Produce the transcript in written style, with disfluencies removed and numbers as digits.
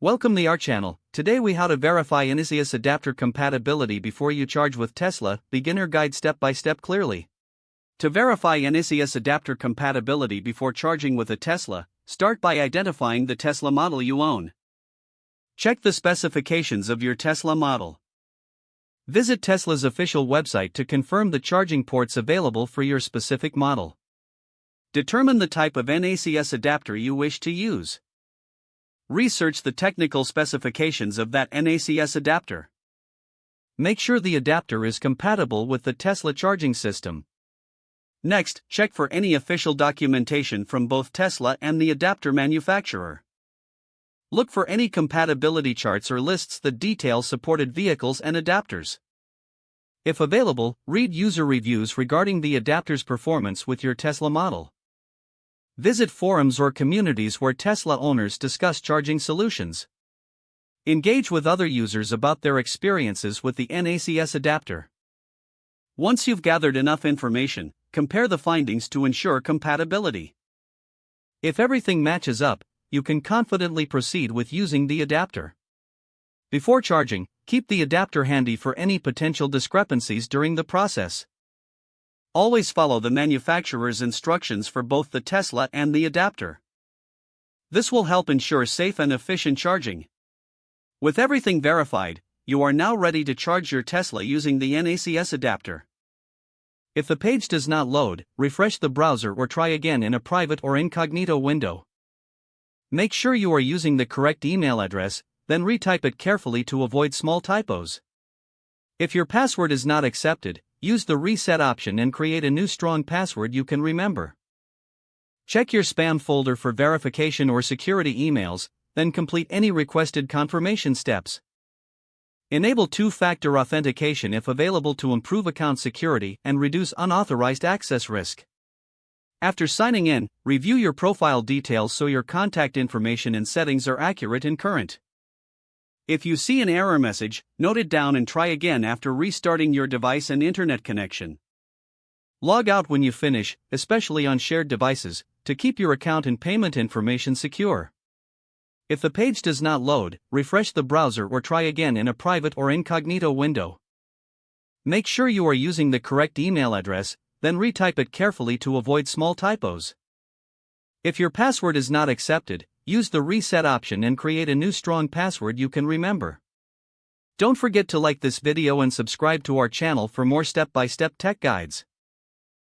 Welcome to our channel. Today we how to verify NACS adapter compatibility before you charge with Tesla, beginner guide step by step clearly. To verify NACS adapter compatibility before charging with a Tesla, start by identifying the Tesla model you own. Check the specifications of your Tesla model. Visit Tesla's official website to confirm the charging ports available for your specific model. Determine the type of NACS adapter you wish to use. Research the technical specifications of that NACS adapter. Make sure the adapter is compatible with the Tesla charging system. Next, check for any official documentation from both Tesla and the adapter manufacturer. Look for any compatibility charts or lists that detail supported vehicles and adapters. If available, read user reviews regarding the adapter's performance with your Tesla model. Visit forums or communities where Tesla owners discuss charging solutions. Engage with other users about their experiences with the NACS adapter. Once you've gathered enough information, compare the findings to ensure compatibility. If everything matches up, you can confidently proceed with using the adapter. Before charging, keep the adapter handy for any potential discrepancies during the process. Always follow the manufacturer's instructions for both the Tesla and the adapter. This will help ensure safe and efficient charging. With everything verified, you are now ready to charge your Tesla using the NACS adapter. If the page does not load, refresh the browser or try again in a private or incognito window. Make sure you are using the correct email address, then retype it carefully to avoid small typos. If your password is not accepted, use the reset option and create a new strong password you can remember. Check your spam folder for verification or security emails, then complete any requested confirmation steps. Enable two-factor authentication if available to improve account security and reduce unauthorized access risk. After signing in, review your profile details so your contact information and settings are accurate and current. If you see an error message, note it down and try again after restarting your device and internet connection. Log out when you finish, especially on shared devices, to keep your account and payment information secure. If the page does not load, refresh the browser or try again in a private or incognito window. Make sure you are using the correct email address, then retype it carefully to avoid small typos. If your password is not accepted, use the reset option and create a new strong password you can remember. Don't forget to like this video and subscribe to our channel for more step-by-step tech guides.